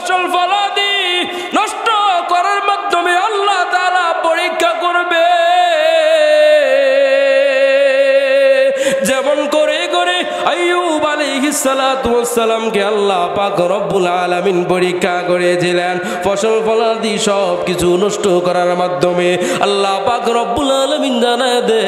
ফসল ফলাদি নষ্ট করার মাধ্যমে আল্লাহ তাআলা পরীক্ষা করবে। যেমন করে করে আইয়ুব আলাইহিস সালাতু ওয়াস সালামকে আল্লাহ পাক রব্বুল আলামিন পরীক্ষা করেছিলেন ফসল ফলাদি সব কিছু নষ্ট করার মাধ্যমে। আল্লাহ পাক রব্বুল আলামিন জানায় দে,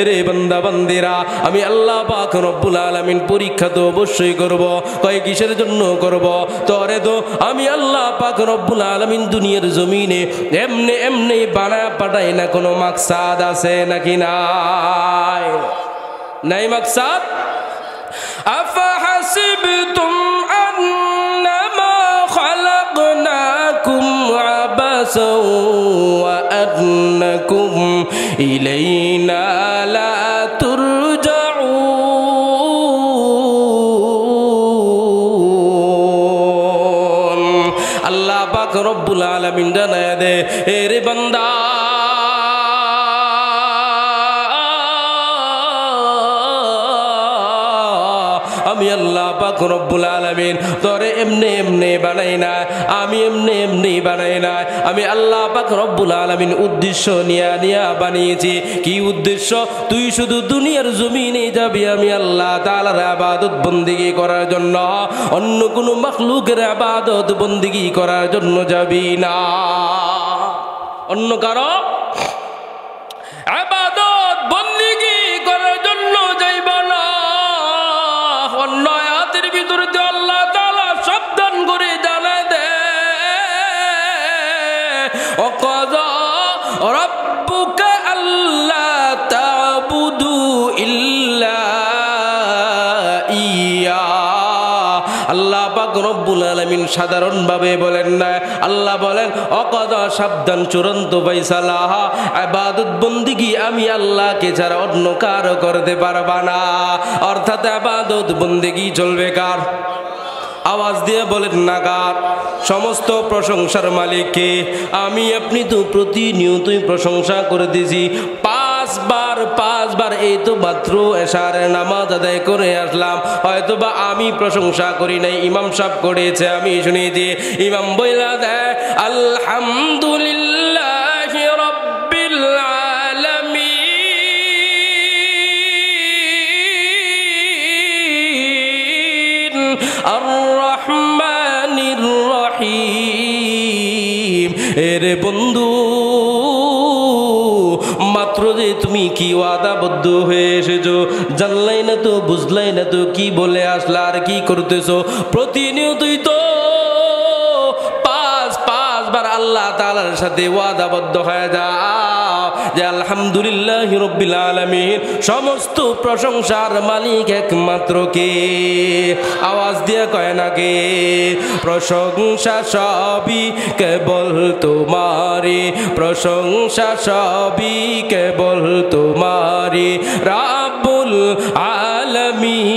রে বান্দা বান্দিরা, আমি আল্লাহ পাক রব্বুল আলামিন পরীক্ষা তো অবশ্যই করব। কয় কিসের জন্য করব? তরে তো আমি আল্লাহ পাক রব্বুল আলামিন দুনিয়ার জমিনে এমনি এমনি বানায় পাঠাই না, কোনো মাকসাদ আছে নাকি নাই? নাই মাকসাদ। আফাহাসিবতুম আন্নামা খালাকনাকুম আবাসাও ওয়া আন্নাকুম ইলাইনা লা তুরজাউন। আল্লাহ পাক রব্বুল আলামিন জানায় দে, রে বান্দা, আমি আল্লাহ পাক রব্বুল আলামিন তোরে এমনি এমনি বানাই না, আমি এমনি এমনি বানাই না। আমি আল্লাহ পাক রব্বুল আলামিন উদ্দেশ্য নিয়া বানিয়েছি। কি উদ্দেশ্য? তুই শুধু দুনিয়ার জমিনে যাবি আমি আল্লাহ তাআলার ইবাদত বন্দেগী করার জন্য, অন্য কোনো মাখলুকের ইবাদত বন্দেগী করার জন্য যাবি না। অন্য কারো ইবাদত বন্দেগী করার জন্য যাইবা না। অন্য আয়াতের ভিতরে তো আল্লাহ তাআলা সাবধান করে জানায় দে, ওয়াকাযা রাব্বুকা আল্লা তা'বুদু ইল্লা ইয়্যা। আল্লাহ পাক রব্বুল আলামিন সাধারণভাবে বলেন না, আল্লাহ বলেন ওয়াকাযা, সাবধান, চূড়ান্ত ফয়সালা, ইবাদত বন্দেগী আমি আল্লাহকে ছাড়া অন্য কারো করতে পারবা না। অর্থাৎ ইবাদত বন্দেগী চলবে কার? আওয়াজ দিয়ে বলেন না কার? সমস্ত প্রশংসার মালিককে। আমি আপনি তো প্রতিনিয়তই প্রশংসা করে দিয়েছি। পাঁচবার এই তো মাত্র এশার নামাজ আদায় করে আসলাম। হয়তো বা আমি প্রশংসা করি নাই, ইমাম সাহেব করেছে, আমি শুনেছি। ইমাম বইলা দেয় আলহামদুলিল্লাহি রাব্বিল আলামিন আর রহমানির রহিম। এরে বন্ধু, মাত্র যে তুমি কি ওয়াদাবদ্ধ হয়ে এসেছো, জানলাই না তো, বুঝলাই না তো, কি বলে আসলা আর কি করতেছো। প্রতিনিয়তই তো পাঁচবার আল্লাহ তাআলার সাথে ওয়াদাবদ্ধ হয়ে যাও যে আলহামদুলিল্লাহি রাব্বিল আলামিন, সমস্ত প্রশংসার মালিক একমাত্র কে? আওয়াজ দিয়ে কয় না কে? প্রশংসা সবই কেবল তোমারি, প্রশংসা সবই কেবল তোমারি রাব্বুল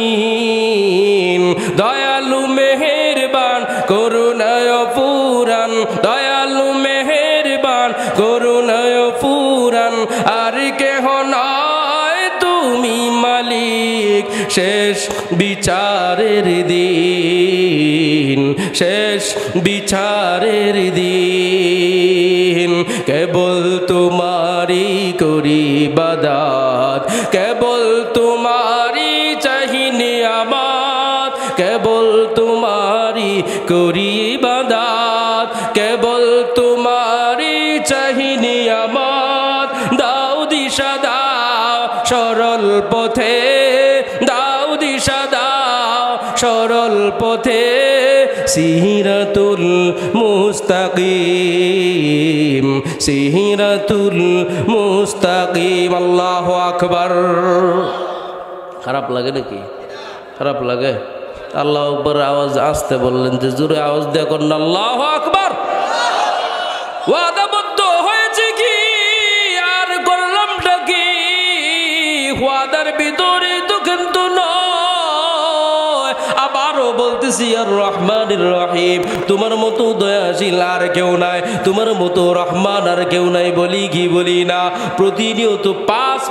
আলামিন। দয়ালু মেহেরবান করুণায় পুরান, দয়ালু মেহেরবান করুণায় পুরান, আর কেহ নয় তুমি মালিক। শেষ বিচারের দিন, শেষ বিচারের দিন, কেবল তোমারি করি ইবাদত, কেবল তোমারি চাহি নিয়ামত, কেবল তোমারি করি ইবাদত, কেবল তোমারি চাহি নিয়ামত। দাও দিশা দাও সরল পথে, দাও দিশা দাও সরল পথে, সিরাতুল মুস্তাকিম, সিরাতুল মুস্তাকিম। আল্লাহু আকবার। খারাপ লাগে নাকি? খারাপ লাগে? আল্লাহু আকবার আওয়াজ আসতে বললেন, যে জোরে আওয়াজ দিয়ে করেন আল্লাহু আকবার। ওয়াদাবদ্ধ হয়েছে কি আর করলামটা কি? ওয়াদার ভিতরে তো কিন্তু নয়। আবারও বলতেছি আর রহমানির রহিম, তোমার মতো দয়াশীল আর কেউ নাই, তোমার মতো রহমান আর কেউ নাই। বলি কি বলি না? প্রতিনিয়ত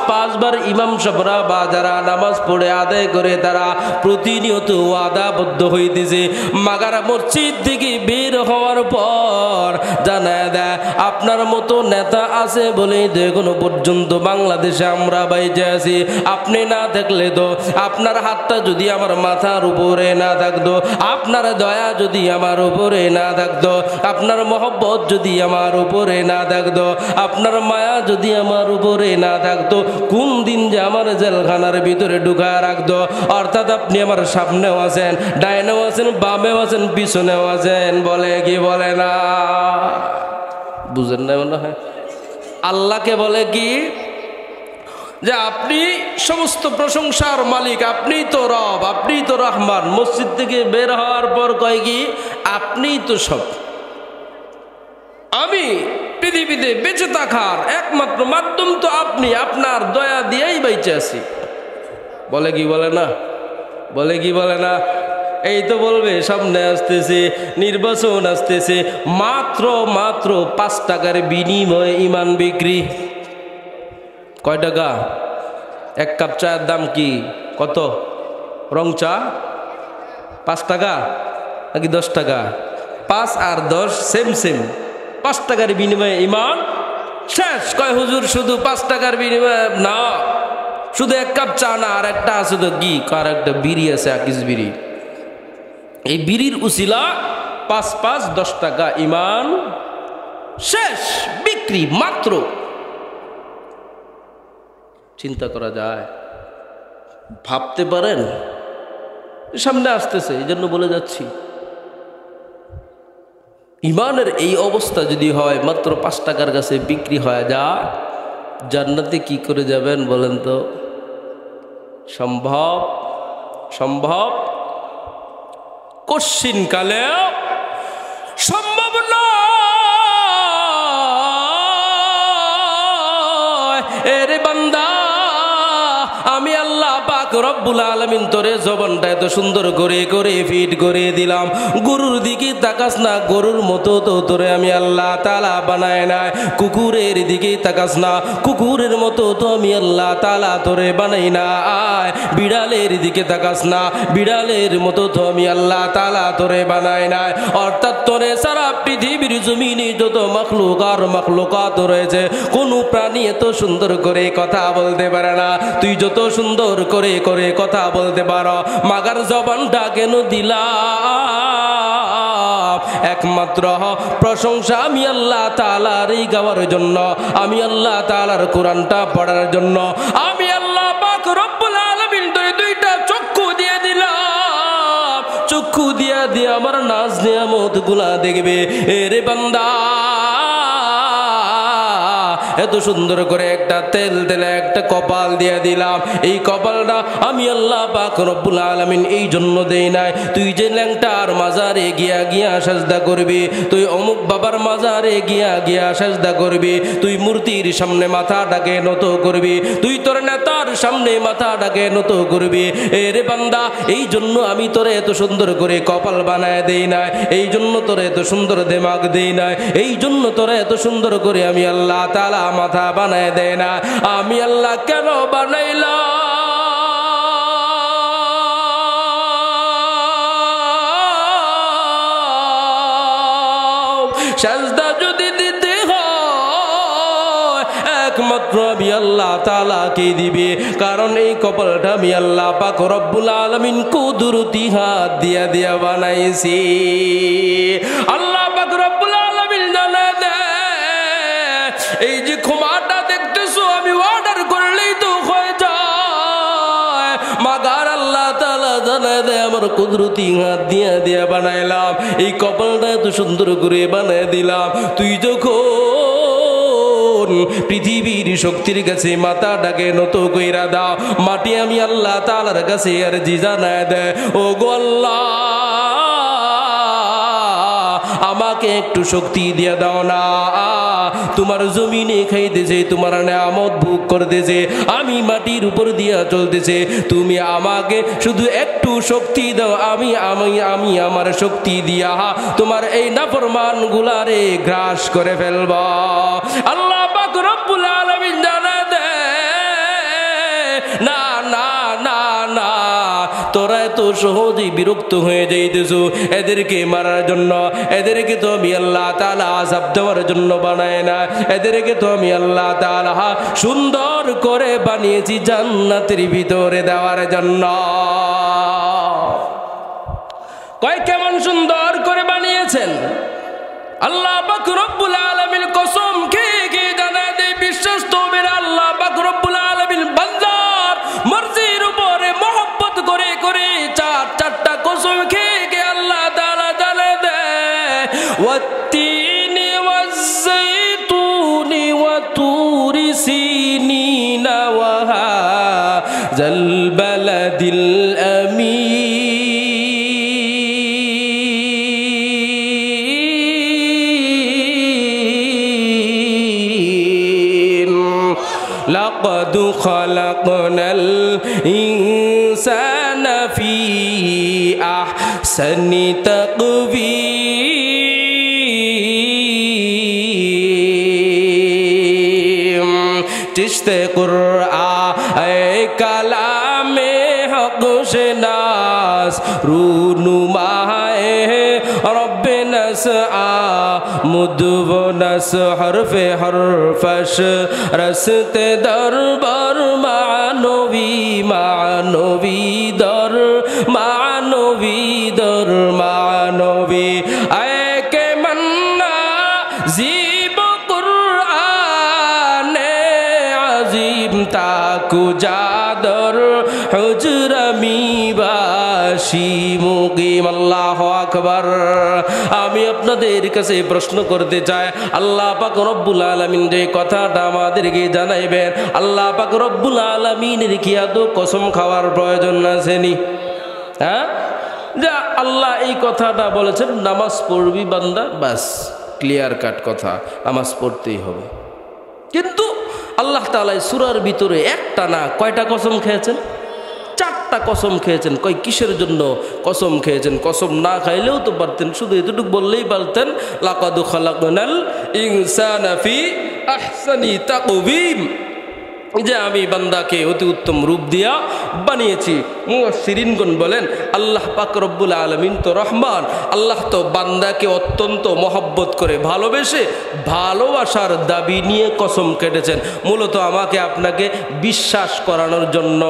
পাঁচবার ইমাম সাহেবরা বা যারা নামাজ পড়ে আদায় করে তারা প্রতিনিয়ত ওয়াদাবদ্ধ হইতেছে মাগারা মসজিদ থেকে বের হওয়ার পর জানায় দেয় আপনার মতো নেতা আছে বলেই তো এখনো পর্যন্ত বাংলাদেশে আমরা বাইচে আছি। আপনি না থাকলে তো, আপনার হাতটা যদি আমার মাথার উপরে না থাকতো, আপনার দয়া যদি আমার উপরে না থাকতো, আপনার মহব্বত যদি আমার উপরে না থাকতো, আপনার মায়া যদি আমার উপরে না থাকতো, কোন দিন যে আমার জেলখানার ভিতরে ঢুকায় রাখতো। অর্থাৎ আপনি আমার সামনেও আছেন, ডাইনেও আছেন, বামেও আছেন, পিছনেও আছেন। বলে কি বলে না? বুঝেন না মনে হয়? আল্লাহকে বলে কি যে আপনি সমস্ত প্রশংসার মালিক, আপনিই তো রব, আপনিই তো রহমান। মসজিদ থেকে বের হওয়ার পর কয় কি আপনিই তো সব, আমি পৃথিবীতে বেঁচে থাকার একমাত্র মাধ্যম তো আপনি, আপনার দয়া দিয়েই বেঁচে আছি। বলে কি বলে না? বলে কি বলে না? এই তো বলবে সামনে আসতেছে নির্বাচন আসতেছে, মাত্র 5 টাকার বিনিময়ে ইমান বিক্রি। কয় টাকা? 1 কাপ চায়ের দাম কি কত? রং চা 5 টাকা নাকি 10 টাকা? 5 আর 10 সেম সেম। 5 টাকার বিনিময়ে ইমান শেষ। কয় হুজুর শুধু 5 টাকার বিনিময়ে না, শুধু 1 কাপ চা না, আর একটা আছে তো কি, কার একটা বিড়ি আছে, আকিস বিড়ি। এই বিড়ির উসিলা 5 10 টাকা ইমান শেষ, বিক্রি মাত্র। চিন্তা করা যায়? ভাবতে পারেন? সামনে আসতেছে, এই জন্য বলে যাচ্ছি ইমানের এই অবস্থা যদি হয়, মাত্র 5 টাকার কাছে বিক্রি হয়ে যায়, জান্নাতে কি করে যাবেন বলেন তো? সম্ভব? সম্ভব? কশ্চিন কালে সম্ভব নয়। এরে বান্দা, আমি আল্লাহ পাক রব্বুল আলামিন তোরে জবানটা এত সুন্দর করে করে ফিট করে দিলাম। গরুর দিকে তাকাস না, গরুর মতো তো তোরে আমি আল্লাহ তাআলা বানায় নাই। কুকুরের দিকে তাকাস না, কুকুরের মতো তো আমি আল্লাহ তাআলা তোরে বানাই নাই। বিড়ালের দিকে তাকাস না, বিড়ালের মতো তো আমি আল্লাহ তাআলা তোরে বানাই নাই। অর্থাৎ তোরে সারা পৃথিবীর জমিনে যত মাখলুক আর মাখলুকাত রয়েছে, কোনো প্রাণী এত সুন্দর করে কথা বলতে পারে না। তুই যত সুন্দর করে করে কথা বলতে পারো, মাগার জবানটা কেন দিলাম? একমাত্র প্রশংসা আমি আল্লাহ তাআলার এই গাওয়ার জন্য, আমি আল্লাহ তাআলার কোরআনটা পড়ার জন্য। আমি আল্লাহ পাক রব্বুল আলামিন তোরে 2টা চক্ষু দিয়ে দিলাম। চক্ষু দিয়া দিয়ে আমার নাজ নিয়ামত গুলা দেখবে। এরে বান্দা, এত সুন্দর করে একটা তেল তেলে একটা কপাল দিয়ে দিলাম। এই কপালটা আমি আল্লাহ পাক রব্বুল আলামিন এই জন্য দেই নাই। তুই যে ল্যাংটার মাজারে গিয়া গিয়া সাজদা করবি, তুই অমুক বাবার মাজারে গিয়া গিয়া সাজদা করবি, তুই মূর্তির সামনে মাথাটাকে নত করবি, তুই তোর নেতার সামনে মাথাটাকে নত করবি। এরে বান্দা, এই জন্য আমি তোরে এত সুন্দর করে কপাল বানায় দেই নাই, এই জন্য তোরে এত সুন্দর দিমাগ দেই নাই, এই জন্য তোরে এত সুন্দর করে আমি আল্লাহ তাআলা মাথা বানায় দেয় না। আমি আল্লাহ কেন বানাইলাম? সাজদা যদি দিতে হয় একমাত্র আমি আল্লাহ তাআলাকে দিবে, কারণ এই কপালটা আমি আল্লাহ পাক রব্বুল আলামিন কুদরতি হাত দিয়া দিয়া বানাইছি। আল্লাহ পাক রব্বুল আলামিন জানা দেয়, এই যে ক্ষমাটা দেখতেছো আমি অর্ডার করলেই তো হয়ে যায়। মাগার আল্লাহ তাআলা জানায় দেয় আমার কুদরতি হাত দিয়া দিয়া বানাইলাম, এই কপালটা এত সুন্দর করে বানায় দিলাম। তুই যখন পৃথিবীর শক্তির কাছে মাথাটাকে নত কইরা দাও, মাটি আমি আল্লাহ তাআলার কাছে আর জি জানায় দেয়, ও গো আল্লাহ, আমাকে একটু শক্তি দিয়ে দাও না। তোমার জমিনে খাইতেছে, তোমার নিয়ামত ভোগ করতেছে, আমি মাটির উপর দিয়া চলতেছে, তুমি আমাকে শুধু একটু শক্তি দাও। আমি আমি আমি আমার শক্তি দিয়া তোমার এই নাফরমান গুলারে গ্রাস করে ফেলব। আল্লাহ পাক রব্বুল আলামিন জানা দেয়, সহজেই বিরক্ত হয়ে যাইতেছো এদেরকে মারার জন্য। এদেরকে তো আমি আল্লাহ তাআলা আযাব দেওয়ার জন্য বানায় না, এদেরকে তো আমি আল্লাহ তাআলা সুন্দর করে বানিয়েছি জান্নাতের ভিতরে দেওয়ার জন্য। কয় কেমন সুন্দর করে বানিয়েছেন আল্লাহ পাক রব্বুল আলামিন কসম খেয়ে খেয়ে জানায় দেয়, বিশ্বাস তো মেরে আল্লাহ পাক রব্বুল আলামিন বান্দার মর্জির উপরে মহব্বত করে করে চারটা কসম খেয়ে খেয়ে আল্লাহ তাআলা জানায় দেয়, ওয়াত্তিনি ওয়াজ্জাইতুনি ওয়া তুরি সিনিনা ওয়া হাযাল বালাদিল আমিন। لقد خلقنا الإنسان في أحسن تقويم تشت قرآن کلام حق شناس رونمائے رب نسعى مدو نس حرف حرفش رستے دربار معنوی معنوی در معنوی در معنوی اے کہ منا زیب قرآن عظیم تاکو جادر حجرمی বাসি মুকিম। আল্লাহু আকবার। আমি আপনাদের কাছে প্রশ্ন করতে চাই, আল্লাহ পাক রব্বুল আলামিন যে কথাটা আমাদেরকে জানাইবেন, আল্লাহ পাক রব্বুল আলামিনের কি আদৌ কসম খাওয়ার প্রয়োজন আছেনি? হ্যাঁ, যা আল্লাহ এই কথাটা বলেছেন, নামাজ পড়বি বান্দা, বাস ক্লিয়ার কাট কথা, নামাজ পড়তেই হবে। কিন্তু আল্লাহ তাআলা সূরার ভিতরে একটা না কয়টা কসম খেয়েছেন? চারটা কসম খেয়েছেন। কই কিসের জন্য কসম খেয়েছেন? কসম না খাইলেও তো পারতেন, শুধু এতটুকু বললেই পারতেন, লাকাদ খালাকনাল ইনসানা ফি আহসানি তাকওয়িম, যে আমি বান্দাকে অতি উত্তম রূপ দিয়া বানিয়েছি। মুফাসসিরিনগণ বলেন, আল্লাহ পাক রব্বুল আলামিন তো রহমান, আল্লাহ তো বান্দাকে অত্যন্ত মহব্বত করে ভালোবেসে ভালোবাসার দাবি নিয়ে কসম কেটেছেন, মূলত আমাকে আপনাকে বিশ্বাস করানোর জন্য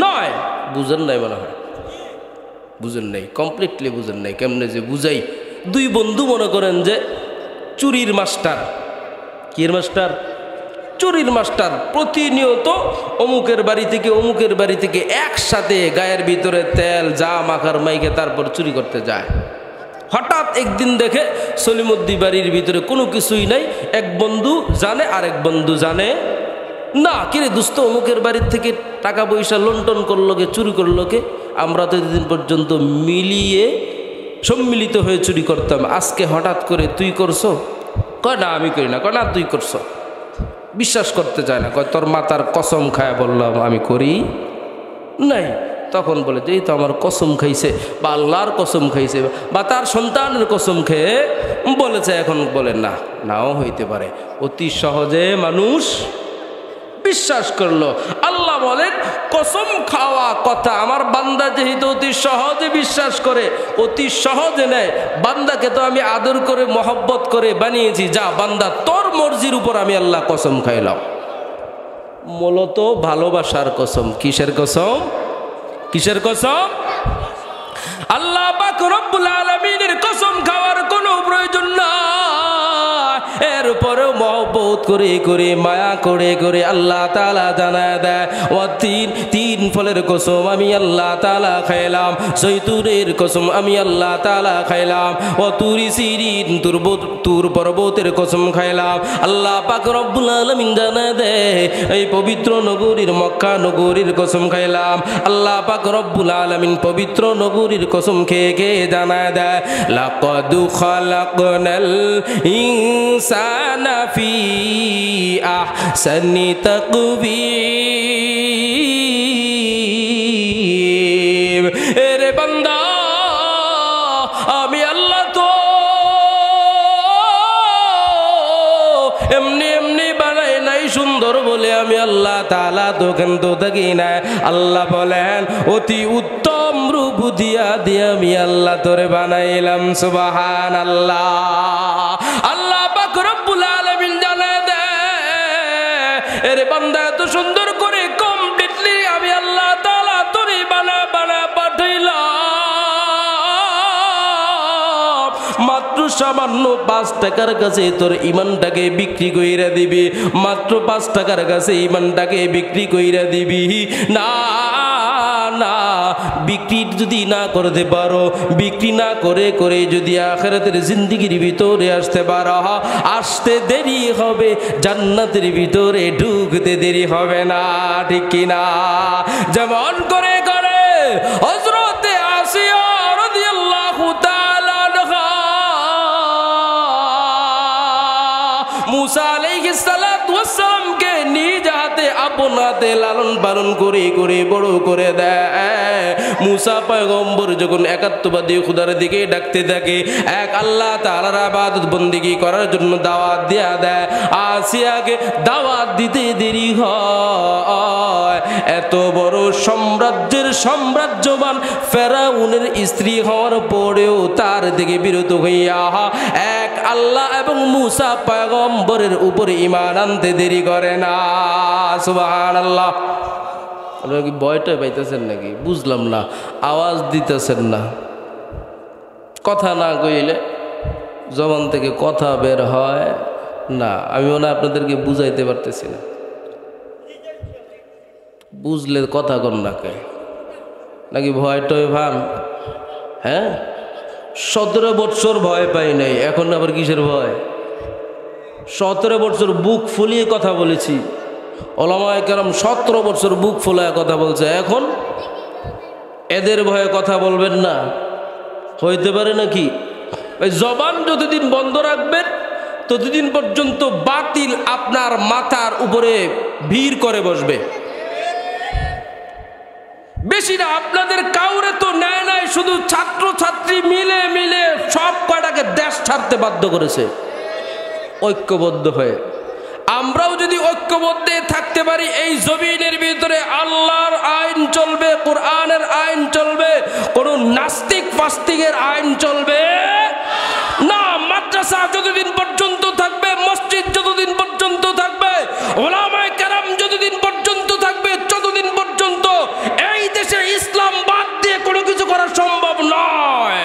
নয়। বুঝেন নাই মনে হয়, বুঝেন নাই, কমপ্লিটলি বুঝেন নাই। কেমনে যে বুঝাই? দুই বন্ধু মনে করেন যে চুরির মাস্টার। কির মাস্টার? চুরির মাস্টার। প্রতিনিয়ত অমুকের বাড়ি থেকে অমুকের বাড়ি থেকে একসাথে গায়ের ভিতরে তেল যা মাখার মাইকে তারপর চুরি করতে যায়। হঠাৎ একদিন দেখে সলিমুদ্দি বাড়ির ভিতরে কোনো কিছুই নাই, এক বন্ধু জানে আর এক বন্ধু জানে না। কিরে দোস্ত, অমুকের বাড়ির থেকে টাকা পয়সা লুণ্ঠন করলো কে, চুরি করলো কে? আমরা তো এতদিন পর্যন্ত মিলিয়ে সম্মিলিত হয়ে চুরি করতাম, আজকে হঠাৎ করে তুই করছো? কয় না আমি করি না। কয় না তুই করছো। বিশ্বাস করতে চায় না, কয় তোর মাতার কসম খায় বললাম আমি করি নাই। তখন বলে যে এই তো আমার কসম খাইছে, বা আল্লাহর কসম খাইছে, বা তার সন্তানের কসম খেয়ে বলেছে। এখন বলে না, নাও হইতে পারে। অতি সহজে মানুষ বিশ্বাস করলো। আল্লাহ বলেন কসম খাওয়া কথা আমার বান্দা যেহেতু অতি সহজে বিশ্বাস করে, অতি সহজে নেয়, বান্দাকে তো আমি আদর করে মহব্বত করে বানিয়েছি, যা বান্দা তোর মর্জির উপর আমি আল্লাহ কসম খাইলাম। মূলত ভালোবাসার কসম। কিসের কসম? কিসের কসম? আল্লাহ পাক রব্বুল আলামিনের কসম খাওয়ার কোনো প্রয়োজন না। এরপরেও মহব্বত করে করে মায়া করে করে আল্লাহ তাআলা জানায় দেয়, ও তিন ফলের কসম আমি আল্লাহ তাআলা খাইলাম, জৈতুনের কসম আমি আল্লাহ তাআলা খাইলাম, ও তুরি সিরিন তুর পর্বতের কসম খাইলাম। আল্লাহ পাক রব্বুল আলামিন জানায় দেয়, এই পবিত্র নগরীর মক্কা নগরীর কসম খাইলাম। আল্লাহ পাক রব্বুল আলামিন পবিত্র নগরীর কসম খেয়ে খেয়ে জানায় দেয়, লাকাদ খালাকনাল ইনসানা ফি আহসানি তাকওয়িম। এরে বান্দা, আমি আল্লাহ তো এমনি এমনি বানাই নাই, সুন্দর বলে আমি আল্লাহ তাআলা তো কিন্তু থাকি না। আল্লাহ বলেন অতি উত্তম রূপ দিয়া আমি আল্লাহ তোরে বানাইলাম। সুবহানাল্লাহ। আল্লাহ পাক রব্বুল আলামিন জানে দে এর বান্দা এত সুন্দর করে কমপ্লিটলি আমি আল্লাহ তাআলা তোরে বানা পাঠাইলাম। মাত্র সামান্য 5 টাকার কাছে তোর ইমানটাকে বিক্রি কইরা দিবি, মাত্র 5 টাকার কাছে ইমানটাকে বিক্রি কইরা দিবি। না না, বিক্রি যদি না করতে পারো, বিক্রি না করে করে যদি আখিরাতের জিন্দেগির ভিতরে আসতে পারো, আসতে দেরি হবে, জান্নাতের ভিতরে ঢুকতে দেরি হবে না, ঠিক কিনা? যেমন করে করে হযরতে আসিয়া রাদিয়াল্লাহু তাআলা আনহা মুসা আলাইহিস সালাতু ওয়াস সালামকে নিজ হাতে আপন হাতে লালন পালন করে করে বড় করে দেয়। মুসা পয়গম্বর যখন একাত্মবাদী খোদার দিকে ডাকতে থাকে, এক আল্লাহ তাআলার ইবাদত বন্দেগী করার জন্য দাওয়াত দেয়া দেয়, আসিয়াকে দাওয়াত দিতে দেরি হয়। এত বড় সাম্রাজ্যের সাম্রাজ্যবান ফেরাউনের স্ত্রী হওয়ার পরেও তার দিকে বিরত হইয়া এক আল্লাহ এবং মুসা পয়গম্বরের উপরে ঈমান আনতে দেরি করে না। সুবহানাল্লাহ। আপনারা কি ভয়টা পাইতেছেন নাকি? বুঝলাম না, আওয়াজ দিতেছেন না। কথা না কইলে জবান থেকে কথা বের হয় না। আমি মনে হয় আপনাদেরকে বুঝাইতে পারতেছি না। বুঝলে কথা কন না কে নাকি ভয় টয় ভান? হ্যাঁ, 17 বছর ভয় পাই নাই, এখন আবার কিসের ভয়? 17 বছর বুক ফুলিয়ে কথা বলেছি, ওলামায়ে কেরাম 17 বছর বুক ফুলায় কথা বলছে, এখন এদের ভয়ে কথা বলবেন না? হইতে পারে নাকি? ওই জবান যতদিন বন্ধ রাখবেন ততদিন পর্যন্ত বাতিল আপনার মাথার উপরে ভিড় করে বসবে। বেশি না, আপনাদের কাউরে তো নেয় নাই, শুধু ছাত্র ছাত্রী মিলে মিলে সব কয়টাকে দেশ ছাড়তে বাধ্য করেছে ঐক্যবদ্ধ হয়ে। আমরাও যদি ঐক্যবদ্ধ থাকতে পারি, এই জমিনের ভিতরে আল্লাহর আইন চলবে, কোরআনের আইন চলবে, কোন নাস্তিক ফাস্তিকের আইন চলবে না। মাদ্রাসা যতদিন পর্যন্ত থাকবে, মসজিদ যতদিন পর্যন্ত থাকবে, ওলামায়ে কেরাম যতদিন পর্যন্ত থাকবে, ততদিন পর্যন্ত এই দেশে ইসলাম বাদ দিয়ে কোনো কিছু করা সম্ভব নয়।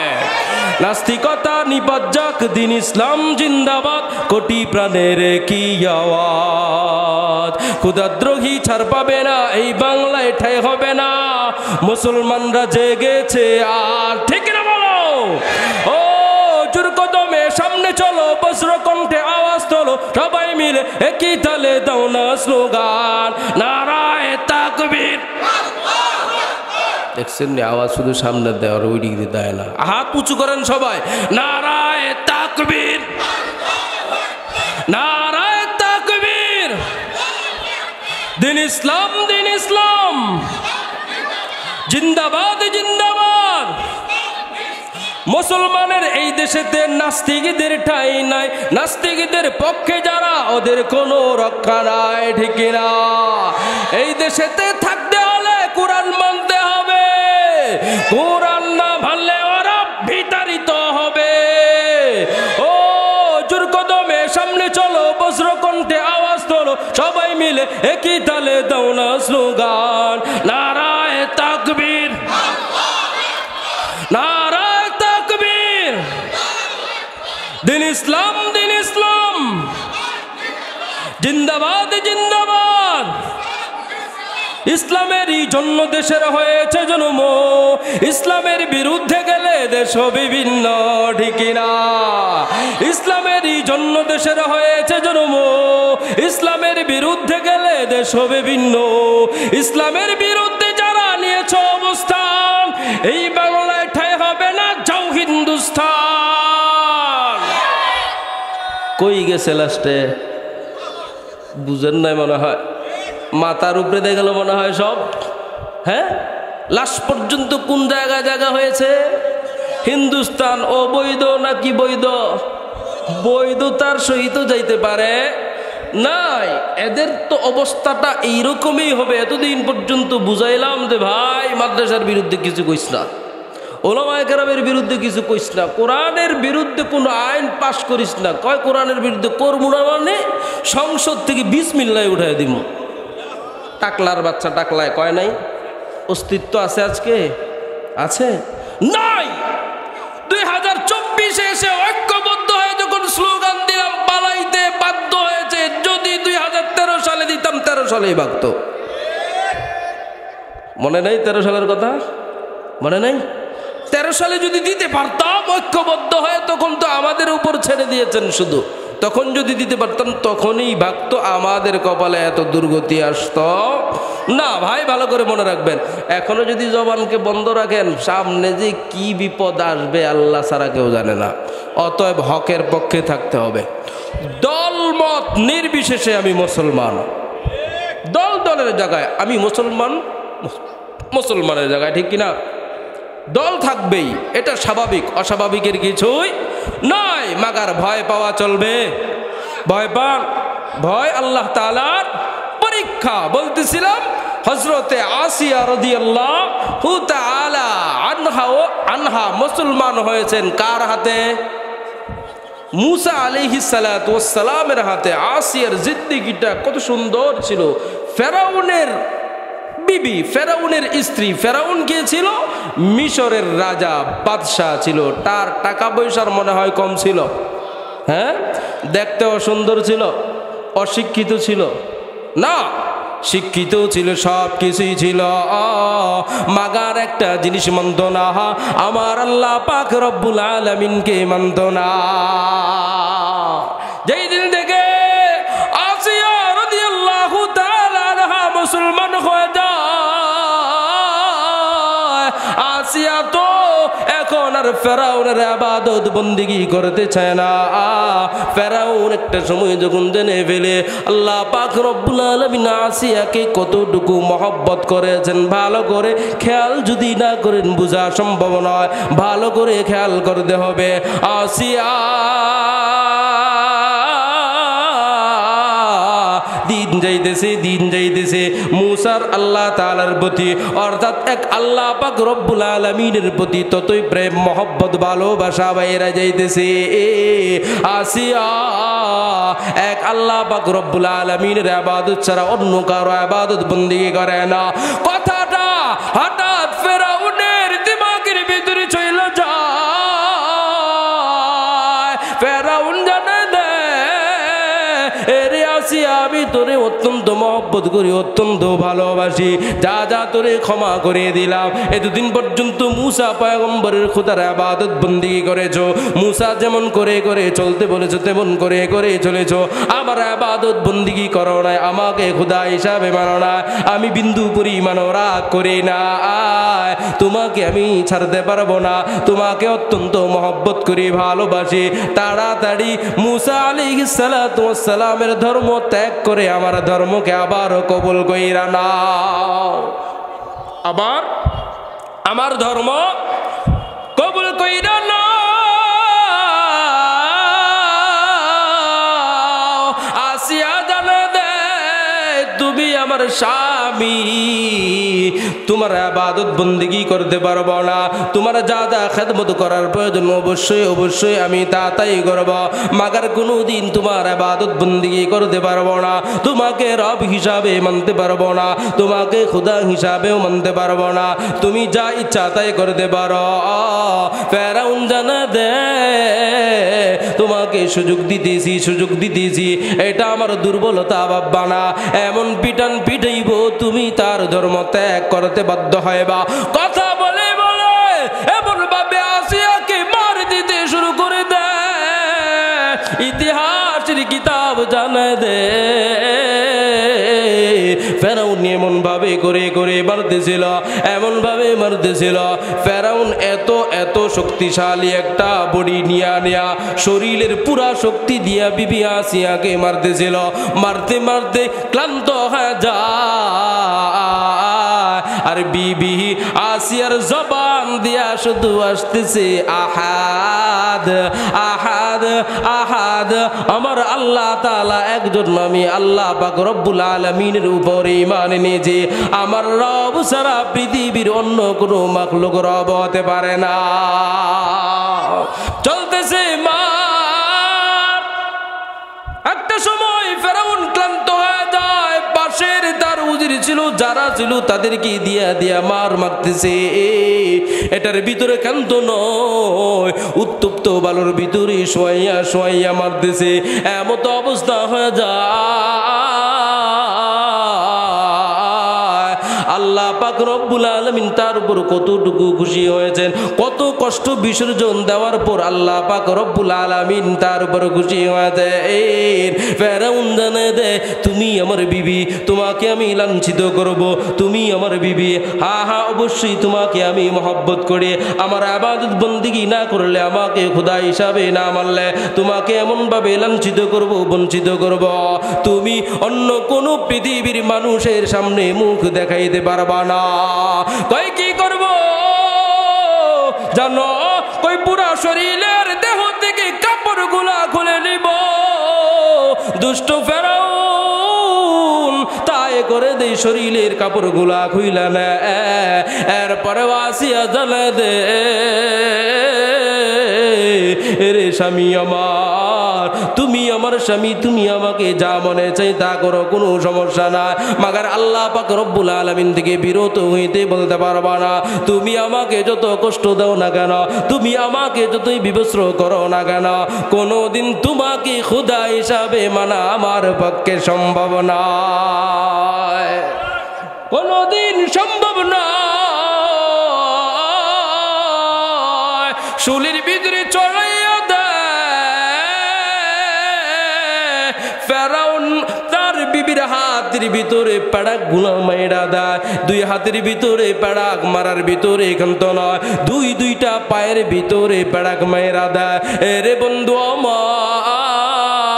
নাস্তিকতা নিপাত যাক, দিন ইসলাম জিন্দাবাদ, কোটি প্রাণের কি আওয়াজ। খুদাদ্রোহী ছাড় পাবে না, এই বাংলায় ঠাঁই হবে না, মুসলমানরা জেগেছে আর, ঠিক না বলো? ও জোর কদমে সামনে চলো, বজ্র কণ্ঠে আওয়াজ তোলো, সবাই মিলে একই তালে দাও না স্লোগান, নারায়ে তাকবীর। দেখছেন নি, আওয়াজ শুধু সামনে দেয় আর ওই দিক দিয়ে দেয় না। হাত উঁচু করেন সবাই, নারায়ে তাকবীর, নারায়ে তাকবীর। দিন ইসলাম, দিন ইসলাম জিন্দাবাদ, জিন্দাবাদ। মুসলমানের এই দেশেতে নাস্তিকদের ঠাঁই নাই, নাস্তিকদের পক্ষে যারা ওদের কোনো রক্ষা নাই, ঠিক না? এই দেশেতে থাকতে হলে কোরআন মানতে হবে, কোরআন না মানলে ওরা বিতাড়িত হবে। ও জোর কদমে সামনে চলো, বজ্র কণ্ঠে আওয়াজ তোলো, সবাই মিলে একই তালে দাও না স্লোগান, নারায়ে তাকবীর, নারায়ে তাকবীর। দিন ইসলাম, দিন ইসলাম জিন্দাবাদ, জিন্দাবাদ। ইসলামেরই জন্য দেশের হয়েছে জন্ম, ইসলামের বিরুদ্ধে গেলে দেশ বিভিন্ন, ঠিক না? ইসলামেরই জন্য দেশের হয়েছে জন্ম, ইসলামের বিরুদ্ধে গেলে দেশ বিভিন্ন। ইসলামের বিরুদ্ধে যারা নিয়েছে অবস্থান, এই বাংলায় ঠাঁই হবে না, যাও হিন্দুস্তান। কই গেছে লাস্টে? বুঝেন নাই মনে হয়, মাথার উপরে দিয়ে গেল মনে হয় সব। হ্যাঁ, লাস্ট পর্যন্ত কোন জায়গায় জায়গা হয়েছে? হিন্দুস্তান। অবৈধ নাকি বৈধ? বৈধতার সহিত যাইতে পারে, নাই, এদের তো অবস্থাটা এইরকমই হবে। এতদিন পর্যন্ত বুঝাইলাম যে ভাই মাদ্রাসার বিরুদ্ধে কিছু কইস না, ওলামায়ে কেরামের বিরুদ্ধে কিছু কইস না, কোরআনের বিরুদ্ধে কোনো আইন পাশ করিস না। কয় কোরআনের বিরুদ্ধে করবো না মানে সংসদ থেকে বিসমিল্লাহ উঠাই দিব। টাকলার বাচ্চা টাকলায় কয় নাই? অস্তিত্ব আছে আজকে? আছে? নাই। 2024 এসে ঐক্যবদ্ধ হয়ে যখন স্লোগান দিলাম পালাইতে বাধ্য হয়েছে। যদি 2013 সালে দিতাম 13 সালেই ভাগতো। মনে নেই 13 সালের কথা? মনে নেই? 13 সালে যদি দিতে পারতাম ঐক্যবদ্ধ হয়ে, তখন তো আমাদের উপর ছেড়ে দিয়েছেন শুধু, তখন যদি দিতে পারতাম তখনই ভাগতো। আমাদের কপালে এত দুর্গতি আসতো না। ভাই ভালো করে মনে রাখবেন, এখনো যদি জবানকে বন্ধ রাখেন, সামনে যে কি বিপদ আসবে আল্লাহ ছাড়া কেউ জানে না। অতএব হকের পক্ষে থাকতে হবে। দলমত নির্বিশেষে আমি মুসলমান, দল দলের জায়গায় আমি মুসলমান, মুসলমানের জায়গায়, ঠিক কিনা? দল থাকবেই, এটা স্বাভাবিক, অস্বাভাবিকের কিছুই নয়। মাগার ভয় পাওয়া চলবে? ভয় পান? ভয় আল্লাহ তাআলার পরীক্ষা। বলতেছিলাম হযরতে আসিয়া রাদিয়াল্লাহু তাআলা আনহা মুসলমান হয়েছেন কার হাতে? মুসা আলাইহিস সালাতু ওয়াস সালামের হাতে। আসিয়ার জিন্দেগিটা কত সুন্দর ছিল। ফেরাউনের বিবি, ফেরাউনের স্ত্রী। ফেরাউন কে ছিল? মিশরের রাজা, বাদশাহ ছিল। তার টাকা পয়সার মনে হয় কম ছিল, হ্যাঁ? দেখতেও সুন্দর ছিল। অশিক্ষিত ছিল না, শিক্ষিত ছিল, সব কিছুই ছিল। মাগার একটা জিনিস মানত না, আমার আল্লাহ পাক রব্বুল আলামিনকে মানত না। যেই দিন থেকে আসিয়া রাদিয়াল্লাহু তাআলা আনহা মুসলমান হয়ে যায়, আসিয়া তো এখন আর ফেরাউনের ইবাদত বন্দেগী করতে চায় না। ফেরাউন একটা সময় যখন জেনে ফেলে আল্লাহ পাক রব্বুল আলামিন আসিয়াকে কতটুকু মহব্বত করেছেন, ভালো করে খেয়াল যদি না করেন বোঝা সম্ভব নয়। ভালো করে খেয়াল করতে হবে। আসিয়া দিন যাইতেছে মুসার আল্লাহ তাআলার প্রতি, অর্থাৎ এক আল্লাহ পাক রব্বুল আলামিনের প্রতি ততই প্রেম মহব্বত ভালোবাসা বাইরা যাইতেছে। আসিয়া এক আল্লাহ পাক রব্বুল আলামিনের ইবাদত ছাড়া অন্য কারো ইবাদত বন্দেগী করে না। কথাটা হঠাৎ ফেরাউনের দিমাগের ভিতরে চলে যায়। ফেরাউন জানে না এরে আসিয়া আমি তোরে অত্যন্ত মহব্বত করি, অত্যন্ত ভালোবাসি, যা যা তোরে ক্ষমা করে দিলাম। এতদিন পর্যন্ত মুসা পয়গম্বরের খোদার ইবাদত বন্দেগী করেছো, মুসা যেমন করে করে চলতে বলেছো তেমন করে করে চলেছো। আমার ইবাদত বন্দেগী করো না, আমাকে খোদা হিসাবে মানো না। আমি বিন্দু পরিমাণও রাগ করি না, তোমাকে আমি ছাড়তে পারবো না, তোমাকে অত্যন্ত মহব্বত করি, ভালোবাসি। তাড়াতাড়ি মুসা আলাইহিস সালাতু ওয়াস সালামের ধর্ম ত্যাগ করে আমার ধর্মকে আবার কবুল কইরা নাও, আবার আমার ধর্ম কবুল কইরা নাও। আসিয়া জানে দে তুমি আমার স্বামী, তোমার ইবাদত বন্দেগী করতে পারবো না। তোমার যা যা খেদমত করার প্রয়োজন অবশ্যই অবশ্যই আমি তাই করব, মাগার কোনোদিন তোমার ইবাদত বন্দেগী করতে পারবো না। তোমাকে রব হিসাবে মানতে পারবো না, তোমাকে খোদা হিসাবেও মানতে পারবো না। তুমি যা ইচ্ছা তাই করতে পারো। ফেরাউন জানা দে তোমাকে সুযোগ দিতেছি, এটা আমার দুর্বলতা ভাববা না। এমন পিটান পিটাইব তুমি তার ধর্ম ত্যাগ করতে বাধ্য হইবা। কথা বলে বলে এমন ভাবে আসিয়াকে মার দিতে শুরু করে দেয়। ইতিহাসের কিতাব জানায় দে ফেরাউন এমন ভাবে করে করে মারতেছিল, এমন ভাবে মারতেছিল। ফেরাউন এত শক্তিশালী একটা বডি নিয়া শরীরের পুরা শক্তি দিয়া বিবি আসিয়াকে মারতেছিল। মারতে মারতে ক্লান্ত হয়ে যায়, আর বিবি আসিয়ার জবান দিয়া শুধু আসতেছে আহাদ আহাদ আহাদ, আমার আল্লাহ তাআলা একজন, আমি আল্লাহ পাক রব্বুল আলামিনের উপরে ঈমান এনেছি। আমার রব ছাড়া পৃথিবীর অন্য কোনো মাখলুক রব হতে পারে না। চলতেছে মার, একটা সময় ফেরাউন ক্লান্ত হয়ে যায়, পাশের তার উজির ছিল, যারা ছিল তাদেরকে দিয়া দিয়া মার মারতেছে। এটার ভিতরে ক্ষান্ত নয়, উত্তপ্ত বালুর ভিতরে শোয়াইয়া শোয়াইয়া মারতেছে। এমত অবস্থা হয়ে যায় আল্লাহ পাক রব্বুল আলামিন তার উপর কতটুকু খুশি হয়েছেন, কত কষ্ট বিসর্জন দেওয়ার পর আল্লাহ পাক রব্বুল আলামিন তার উপর খুশি হয়েছে। ফেরাউন জানে দে, তুমি আমার বিবি, তোমাকে আমি লাঞ্ছিত করব, তুমি আমার বিবি, হা হা অবশ্যই তোমাকে আমি মহব্বত করি, আমার ইবাদত বন্দেগী না করলে, আমাকে খোদা হিসাবে না মানলে তোমাকে এমনভাবে লাঞ্ছিত করব, বঞ্চিত করব, তুমি অন্য কোনো পৃথিবীর মানুষের সামনে মুখ দেখাইতে পারবা না। কই কি করব জানো? কই পুরা শরীরের দেহ থেকে কাপড়গুলা খুলে নিব। দুষ্ট ফেরাউন তাই করে দে, শরীরের কাপড়গুলা খুইলা না, এরপরে আসিয়া জ্বালা দে, রে স্বামী আমার, তুমি আমার স্বামী, তুমি আমাকে যা মনে চাই তা করো, কোনো সমস্যা না, মাগার আল্লাহ পাক রব্বুল আলামিন থেকে বিরত হইতে বলতে পারবা না। তুমি আমাকে যত কষ্ট দাও না কেন, তুমি আমাকে যতই বিবস্ত্র করো না কেন, কোনোদিন তোমাকে খোদা হিসাবে মানা আমার পক্ষে সম্ভব নয়, কোনোদিন সম্ভব নয়। শুলির ভিতরে চড়াইয়া দেয় ফেরাউন, তার বিবির হাতের ভিতরে পেড়াক গুলা মাইরা দেয়। দুই হাতের ভিতরে পেড়াক মারার ভিতরে এখান্ত নয়, দুইটা পায়ের ভিতরে পেড়াক মাইরা দেয়। রে বন্ধু আমার,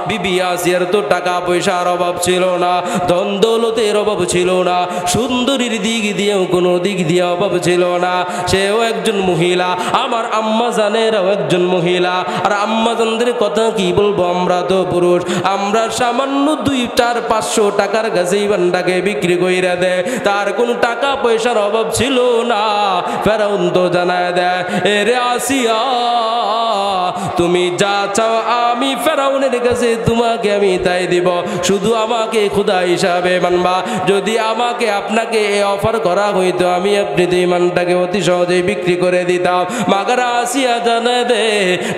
বিবি আসিয়ার তো টাকা পয়সার অভাব ছিল না, ধন দৌলতের অভাব ছিল না, সুন্দরীর দিক দিয়েও কোনো দিক দিয়ে অভাব ছিল না। সেও একজন মহিলা, আমার আম্মা জানেরাও একজন মহিলা। আর আম্মা জানদের কথা কি বলবো, আমরা তো পুরুষ, আমরা সামান্য 2-4-500 টাকার গাছেই বান্ডাকে বিক্রি কইরা দেয়, তার কোনো টাকা পয়সার অভাব ছিল না। ফেরাউন তো জানায় দেয়, এরে আসিয়া তুমি যা চাও আমি ফেরাউনের কাছে তোমাকে আমি তাই দিব, শুধু আমাকে খোদা হিসাবে মানবা। যদি আমাকে আপনাকে এই অফার করা হইতো, আমি আপনি ইমানটাকে অতি সহজেই বিক্রি করে দিতাম। মাগার আসিয়া জানে দে,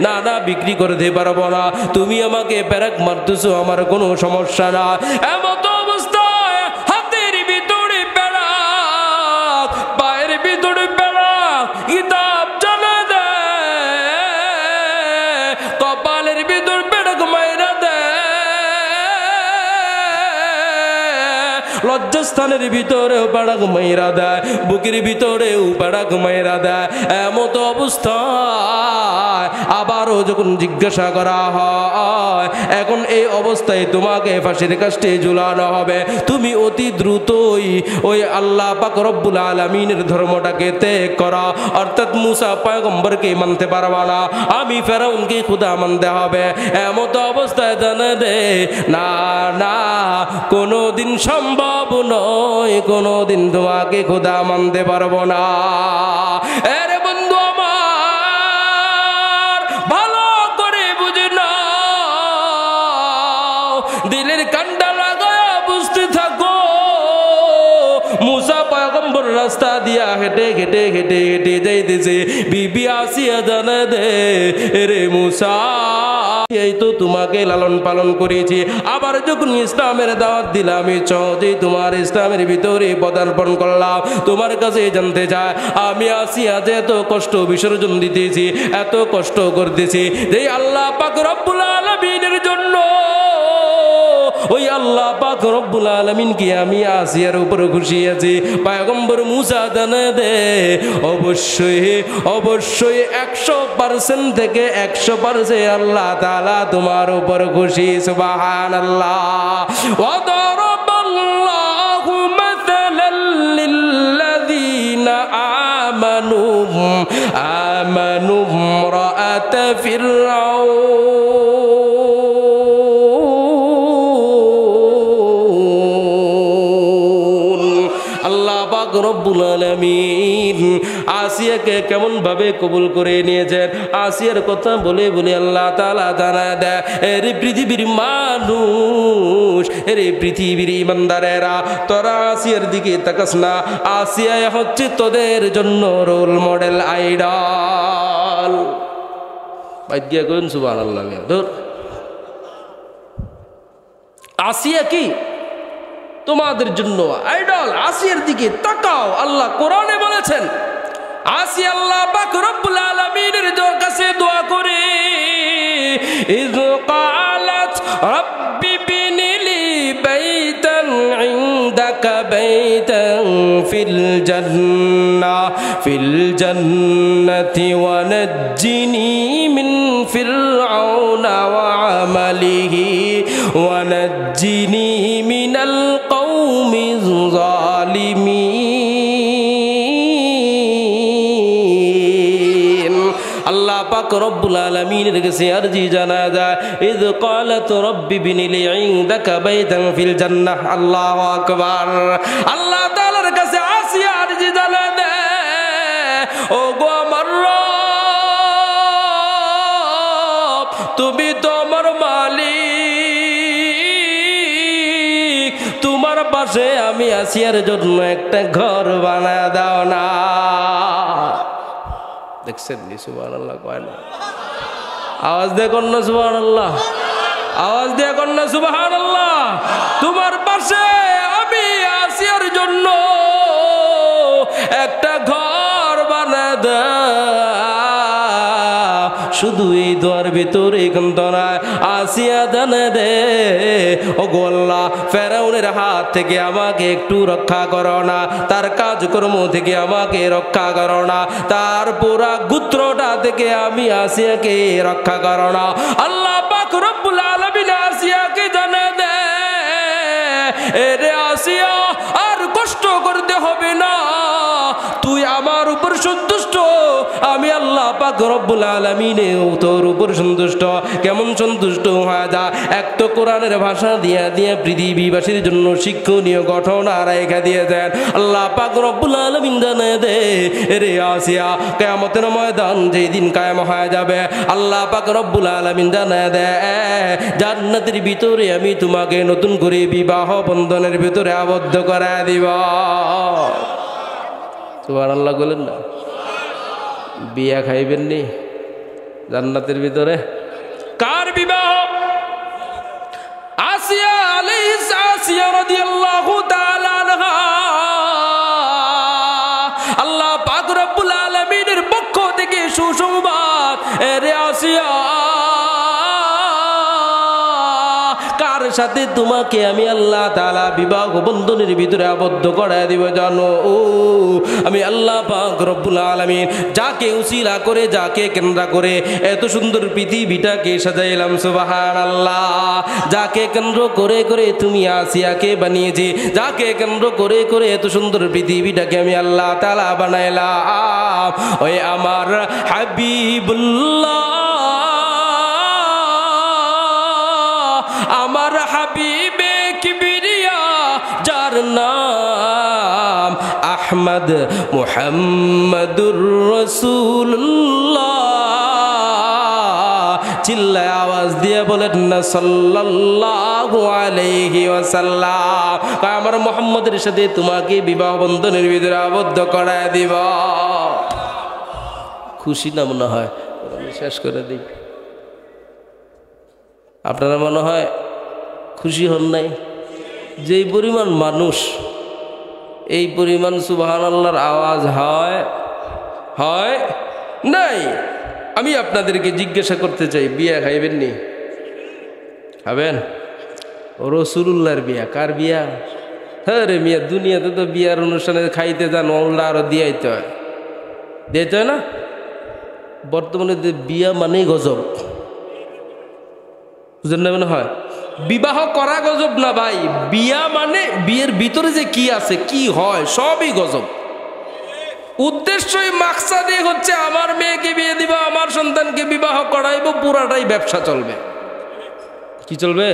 না না, বিক্রি করতে পারবো না, তুমি আমাকে প্যারাক মারতেছো, আমার কোনো সমস্যা না। এমত অবস্থায় হাতের ভিতরে প্যারাক, পায়ের ভিতরে প্যারাক, কিতাব জানে দে, কপালের ভিতর প্যারাক মাইরা দে, লজ্জাস্থানের ভিতরেও প্যারাক মাইরা দেয়, বুকের ভিতরেও প্যারাক মাইরা দেয়। এমত অবস্থায় আবারও যখন জিজ্ঞাসা করা হয়, এখন এই অবস্থায় তোমাকে ফাঁসির কাস্টে ঝুলানো হবে, তুমি অতি দ্রুতই ওই আল্লাহ পাক রব্বুল আলামিনের ধর্মটাকে ত্যাগ করা, অর্থাৎ মুসা পয়গম্বরকে মানতে পারবা না, আমি ফেরাউনকে খোদা মানতে হবে। এমত অবস্থায় জানে দে, না না, কোনোদিন সম্ভব নয়, কোনোদিন তোমাকে খোদা মানতে পারবো না। এর বন্ধু আমার, ভালো করে বুঝে নাও, দিলের কান্ডা লাগায়া বুঝতে থাকো। মুসা পয়গম্বর রাস্তা দিয়া হেঁটে হেঁটে হেঁটে হেঁটে যাইতেছে, বিবি আসিয়া জানে দে, রে মুসা, এই তো তোমাকে লালন পালন করেছি, আবার যখন ইসলামের দাওয়াত দিলাম, সহজেই তোমার ইসলামের ভিতরে পদার্পণ করলাম, তোমার কাছে জানতে চাই আমি আসিয়া যে এত কষ্ট বিসর্জন দিতেছি, এত কষ্ট করতেছি, এই আল্লাহ পাক রব্বুল আলামিনের জন্য, ওই আল্লাহ পাক রব্বুল আলামিন কি আমি আসিয়ার উপর খুশি আছি? পয়গম্বর মুসা জানে দে, অবশ্যই অবশ্যই 100% থেকে 100% আল্লাহ তাআলা তোমার উপর খুশি। সুবহানাল্লাহ। ওয়া দারাবাল্লাহু মাসালাল লিল্লাযীনা আমানু ইমরাআত امرأة فرعون আল্লাহ পাক রব্বুল আলামিন আসিয়াকে কেমন ভাবে কবুল করে নিয়েছেন আসিয়ার কথা বলে বলে আল্লাহ তাআলা জানায় দেয় এরে পৃথিবীর মানুষ এরে পৃথিবীর ইমানদারেরা তোরা আসিয়ার দিকে তাকাস না আসিয়া হচ্ছে তোদের জন্য রোল মডেল আইডল ভাগ্য কোন সুবহানাল্লাহ ধর আসিয়া কি তোমাদের জন্য আইডল আসিয়ার দিকে তাকাও আল্লাহ কোরআনে বলেছেন আসিয়া আল্লাহ পাক রব্বুল আলামিনের কাছে দোয়া করে ইয ক্বালাত রাব্বি বিনিলি বাইতান ইনদাকা বাইতান ফিল জান্নাতি ওয়া নাজ্জিনি মিন ফিরআউনা ওয়া আমালিহি ওয়া নাজ্জিনি মিনাল কওমিজ জালিমিন আল্লাহ পাক রব্বুল আলামিনের কাছে আরজি জানা যায় ইয ক্বালাত রাব্বি বিনিলি ইনদাকা বাইতান ফিল জান্নাহ আল্লাহু আকবার আল্লাহ তাআলার কাছে আসিয়া আরজি জানা দেয় ও গো আমার রব তুমি তো আমার মালিক তোমার পাশে আমি আসিয়ার জন্য একটা ঘর বানায় দাও না দেখছেন নি সুবহানাল্লাহ কয় না আওয়াজ দিয়ে কোন না সুবহানাল্লাহ আওয়াজ দিয়ে কোন না সুবহানাল্লাহ তোমার পাশে আমি আসিয়ার জন্য একটা ঘর বানায় দাও শুধু এই দোয়ার ভিতরে কিন্তু না আসিয়া জানে দে ও গো আল্লাহ ফেরাউনের হাত থেকে আমাকে একটু রক্ষা করো না তার কাজকর্ম থেকে আমাকে রক্ষা করো না তার পুরা গোত্রটা থেকে আমি আসিয়াকে রক্ষা করো না আল্লাহ পাক রব্বুল আলামিন আসিয়াকে জানে দে এরে আসিয়া আর কষ্ট করতে হবে না তুই আমার উপর সন্তুষ্ট আমি আল্লাহ পাক রব্বুল আলামিন তোর উপর সন্তুষ্ট কেমন সন্তুষ্ট হয়ে যা একটা কোরআনের ভাষা দিয়া দিয়া পৃথিবীবাসীর জন্য শিক্ষণীয় ঘটনা রেখে দিয়েছেন আল্লাহ পাক রব্বুল আলামিন জানে দে রে আসিয়া কিয়ামতের ময়দান যেই দিন কায়েম হয়ে যাবে আল্লাহ পাক রব্বুল আলামিন জানে দে জান্নাতের ভিতরে আমি তোমাকে নতুন করে বিবাহ বন্ধনের ভিতরে আবদ্ধ করে দিব সুবহানাল্লাহ বলেন না বিয়া খাইবেন নি জান্নাতের ভিতরে কার বিবাহ আসিয়া আসিয়া রাদিয়াল্লাহু তাআলা আনহা আল্লাহ পাক রব্বুল আলামিনের পক্ষ থেকে সুসংবাদ এরে আসিয়া কার সাথে তোমাকে আমি আল্লাহ তাআলা বিবাহ বন্ধনের ভিতরে আবদ্ধ করে দিব জানো ও আমি আল্লাহ পাক রব্বুল আলামিন যাকে উসিলা করে যাকে কেন্দ্র করে এত সুন্দর পৃথিবীটাকে সাজাইলাম সুবহানাল্লাহ যাকে কেন্দ্র করে করে তুমি আসিয়াকে বানিয়েছি যাকে কেন্দ্র করে করে এত সুন্দর পৃথিবীটাকে আমি আল্লাহ তাআলা বানাইলাম ওই আমার হাবিবুল্লাহ আমার হাবিবে কিবরিয়া যার নাম আহমদ মুহাম্মদুর রাসূলুল্লাহ চিল্লায় আওয়াজ দিয়ে বলেন না সাল্লাল্লাহু আলাইহি ওয়াসাল্লাম আমার মুহাম্মদের সাথে তোমাকে বিবাহ বন্ধনের ভিতরে আবদ্ধ করায় দিব খুশি না মনে হয় আমি শেষ করে দিই আপনারা মনে হয় খুশি হন নাই যেই পরিমাণ মানুষ এই পরিমাণ সুবহানাল্লাহর আওয়াজ হয় হয় নাই আমি আপনাদেরকে জিজ্ঞাসা করতে চাই বিয়া খাইবেন নি খাবেন রাসূলুল্লাহর বিয়া কার বিয়া হ্যাঁ রে মিয়া দুনিয়াতে তো বিয়ার অনুষ্ঠানে খাইতে যান ওগুলো আরো দিয়াইতে হয় দিতে হয় না বর্তমানে বিয়া মানেই গজব বুঝলেন না মনে হয় বিবাহ করা গজব না ভাই বিয়া মানে বিয়ের ভিতরে যে কি আছে কি হয় সবই গজব উদ্দেশ্যই মাকসাদে হচ্ছে আমার মেয়েকে বিয়ে দিব, আমার সন্তানকে বিবাহ করাইব, পুরাটাই ব্যবসা চলবে। কি চলবে?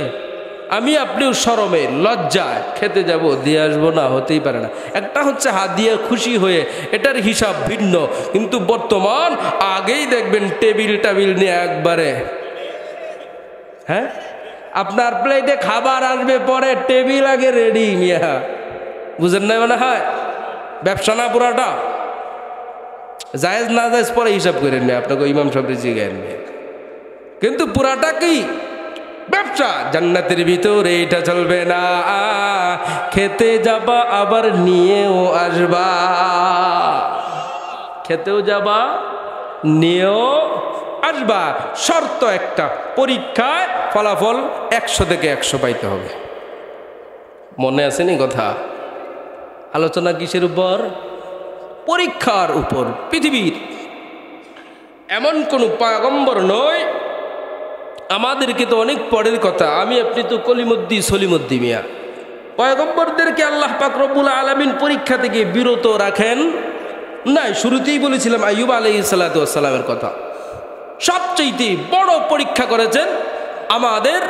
আমি আপনিও শরমে লজ্জায় খেতে যাব, দিয়ে আসবো না, হতেই পারে না। একটা হচ্ছে হাদিয়া খুশি হয়ে, এটার হিসাব ভিন্ন। কিন্তু বর্তমান আগেই দেখবেন টেবিল টাবিল নিয়ে একবারে, হ্যাঁ, আপনার প্লেটে খাবার আসবে পরে, টেবিল আগে রেডি মিয়া। বুঝেন না মনে হয়? ব্যবসা না পুরাটা? জায়েজ না জায়েজ পরে হিসাব করেন না, আপনাকে ইমাম সাহেব জিজ্ঞেস নিয়ে। কিন্তু পুরাটা কি ব্যবসা। জান্নাতের ভিতরে এটা চলবে না, খেতে যাবা আবার নিয়েও আসবা, খেতেও যাবা নিয়েও আসবা। শর্ত একটা, পরীক্ষায় ফলাফল 100 থেকে 100 পাইতে হবে। মনে আসেনি কথা? আলোচনা কিসের উপর? পরীক্ষার উপর। পৃথিবীর এমন কোন পয়গম্বর নয়, আমাদেরকে তো অনেক পরের কথা, আমি আপনি তো কলিমুদ্দি সলিমুদ্দি মিয়া। পয়গম্বরদেরকে আল্লাহ পাক রব্বুল আলামিন পরীক্ষা থেকে বিরত রাখেন নাই। শুরুতেই বলেছিলাম আইয়ুব আলাইহিস সালাতু ওয়াস সালামের কথা। সবচেয়ে বড় পরীক্ষা করেছেন আমাদের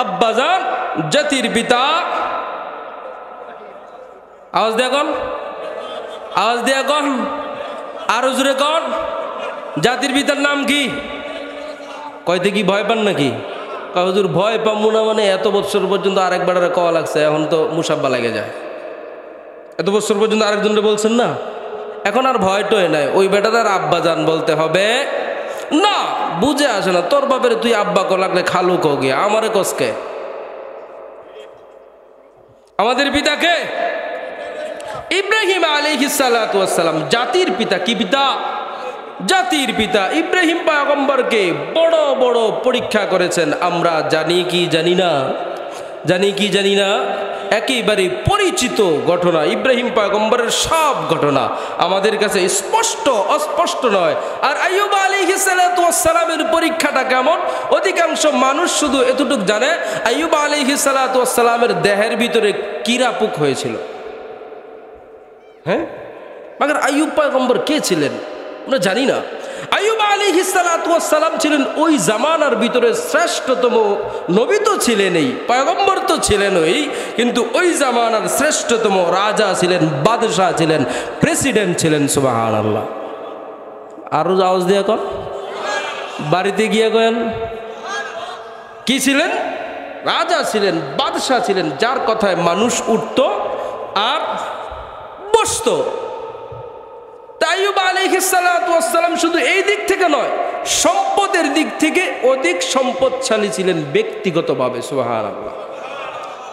আব্বাজান, জাতির পিতা। আওয়াজ দেয়া কন, আওয়াজ দেয়া কন, আরো জোরে কন। জাতির পিতার নাম কি? কয়তে কি ভয় পান নাকি? হুজুর ভয় পাবো না মানে এত বছর পর্যন্ত আরেকবার কওয়া লাগছে, এখন তো মুসাব্বা লেগে যায়। এত বছর পর্যন্ত আরেকজনকে বলছেন না, এখন আর ভয়টয় নাই। ওই বেটাদার আব্বা জান বলতে হবে না। বুঝে আসে না, তোর বাপের তুই আব্বা কো লাগলে খালু কো গিয়া, আমারে কসকে। আমাদের পিতাকে ইব্রাহিম আলাইহিস সালাতু ওয়াস সালাম, জাতির পিতা। কি পিতা? জাতির পিতা। ইব্রাহিম পয়গম্বরকে বড় বড় পরীক্ষা করেছেন। আমরা জানি কি জানি না? জানি কি জানি না? একেবারে পরিচিত ঘটনা। ইব্রাহিম পয়গম্বরের সব ঘটনা আমাদের কাছে স্পষ্ট, অস্পষ্ট নয়। আর আইয়ুব আলাইহিস সালাতু ওয়াস সালামের পরীক্ষাটা কেমন, অধিকাংশ মানুষ শুধু এতটুকু জানে আইয়ুব আলাইহিস সালাতু ওয়াস সালামের দেহের ভিতরে কিরাপুক হয়েছিল। হ্যাঁ, মাগার আইয়ুব পয়গম্বর কে ছিলেন আমরা জানি না। আইয়ুব আলাইহিস সালাতু ওয়াস সালাম ছিলেন ওই জামানার ভিতরে শ্রেষ্ঠতম নবী তো ছিলেনই, পয়গম্বর তো ছিলেনই, কিন্তু ওই জামানার শ্রেষ্ঠতম রাজা ছিলেন, বাদশাহ ছিলেন, প্রেসিডেন্ট ছিলেন। সুবহানাল্লাহ। আরো আওয়াজ দিয়ে কন, বাড়িতে গিয়ে কয়েন কি ছিলেন? রাজা ছিলেন, বাদশাহ ছিলেন, যার কথায় মানুষ উঠত আর বসত। আইয়ুব আলাইহিস সালাতু ওয়াস সালাম শুধু এই দিক থেকে নয়, সম্পদের দিক থেকে অধিক সম্পদশালী ছিলেন ব্যক্তিগতভাবে। সুবহানাল্লাহ।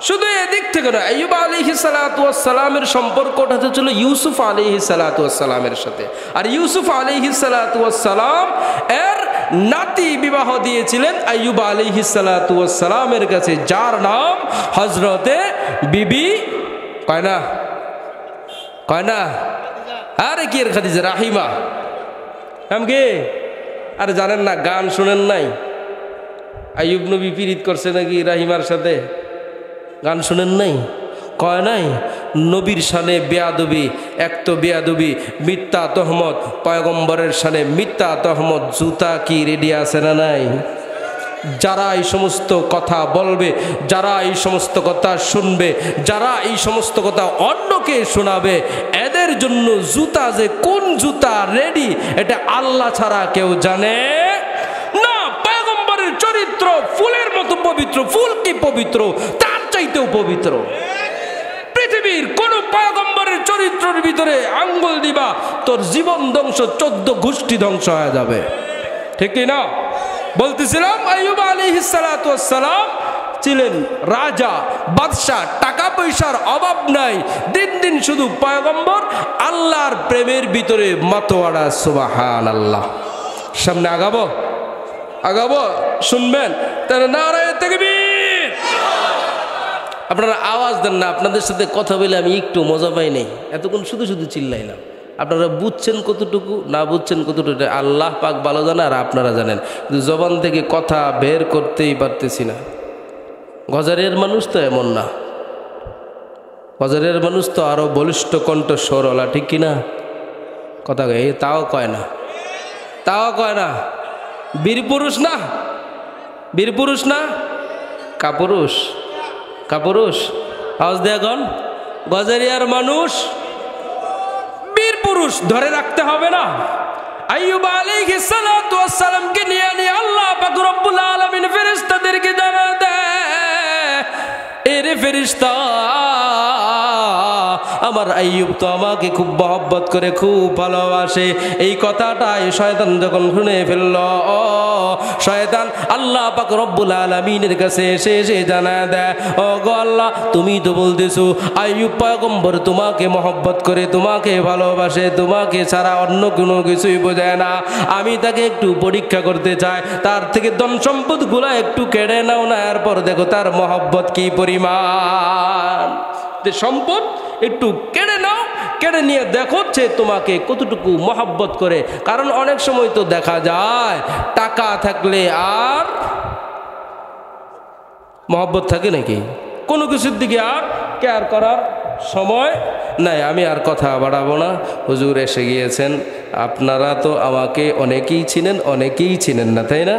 শুধু এদিক থেকে নয়, আইয়ুব আলাইহিস সালাতু ওয়াস সালামের সম্পর্কটা ছিল ইউসুফ আলাইহিস সালাতু ওয়াস সালামের সাথে। আর ইউসুফ আলাইহিস সালাতু ওয়াস সালাম এর নাতি বিবাহ দিয়েছিলেন আইয়ুব আলাইহিস সালাতু ওয়াস সালামের কাছে, যার নাম হযরতে বিবি কয়না কয়না আরে কি খাদিজা, রাহিমা। নাম কি? আরে জানেন না, গান শুনেন নাই? আইয়ুব নবী পীড়িত করছে নাকি রাহিমার সাথে? গান শুনেন নাই? কয় নাই নবীর শানে বেয়াদবি। এক তো বেয়াদবি, মিথ্যা তহমত, পয়গম্বরের শানে মিথ্যা তহমত। জুতা কি রেডি আছে না নাই? যারা এই সমস্ত কথা বলবে, যারা এই সমস্ত কথা শুনবে, যারা এই সমস্ত কথা অন্যকে শোনাবে, এদের জন্য জুতা যে কোন জুতা রেডি এটা আল্লাহ ছাড়া কেউ জানে না। পয়গম্বরের চরিত্র ফুলের মতো পবিত্র। ফুল কি পবিত্র? তার চাইতেও পবিত্র। পৃথিবীর কোন পয়গম্বরের চরিত্রের ভিতরে আঙ্গুল দিবা, তোর জীবন ধ্বংস, 14 গোষ্ঠী ধ্বংস হয়ে যাবে। ঠিক না? বলতেছিলাম আইয়ুব আলাইহিস সালাতু ওয়াস সালাম ছিলেন রাজা, বাদশাহ, টাকা পয়সার অভাব নাই। দিন দিন শুধু পয়গম্বর আল্লাহর প্রেমের ভিতরে মাতোয়ারা। সুবহানাল্লাহ। সামনে আগাবো, আগাবো, শুনবেন তাহলে নারায়ে তাকবীর। আপনারা আওয়াজ দেন না, আপনাদের সাথে কথা বলে আমি একটু মজা পাই নাই। এতক্ষণ শুধু শুধু চিল্লাইলাম। আপনারা বুঝছেন কতটুকু, না বুঝছেন কতটুকু আল্লাহ পাক ভালো জানে আর আপনারা জানেন। কিন্তু জবান থেকে কথা বের করতেই পারতেছি না। গজারের মানুষ তো এমন না, গজারের মানুষ তো আরো বলিষ্ঠ কণ্ঠ স্বরওয়ালা। ঠিক কিনা? কথা কয় তাও কয় না, তাও কয় না। বীর পুরুষ না, বীর পুরুষ না, কাপুরুষ, কাপুরুষ। আওয়াজ দেগন গজারিয়ার মানুষ বীর পুরুষ ধরে রাখতে হবে না। আইয়ুব আলাইহিস সালাতু ওয়াস সালামকে নিয়ে আল্লাহ পাক রব্বুল আলামিন ফেরেশতাদেরকে জানা দেয়, এরে ফেরেশতা, আমার আইয়ুব তো আমাকে খুব মহব্বত করে, খুব ভালোবাসে। এই কথাটাই শয়তান যখন শুনে ফেলল, শয়তান আল্লাহ পাক রব্বুল আলামিনের কাছে এসে জানায় দেয়, ও গো আল্লাহ, তুমি তো বলতেছো আইয়ুব পয়গম্বর তোমাকে মহব্বত করে, তোমাকে ভালোবাসে, তোমাকে ছাড়া অন্য কোনো কিছুই বোঝায় না। আমি তাকে একটু পরীক্ষা করতে চাই, তার থেকে ধন সম্পদগুলো একটু কেড়ে নাও না, এরপর দেখো তার মহব্বত কি পরিমাণ। যে সম্পদ একটু কেড়ে নাও, কেড়ে নিয়ে দেখো সে তোমাকে কতটুকু মহব্বত করে। কারণ অনেক সময় তো দেখা যায় টাকা থাকলে আর মহব্বত থাকে নাকি? কোনো কিছুর দিকে আর কেয়ার করার সময় নাই। আমি আর কথা বাড়াবো না, হুজুর এসে গিয়েছেন। আপনারা তো আমাকে অনেকেই চিনেন, অনেকেই চিনেন না, তাই না?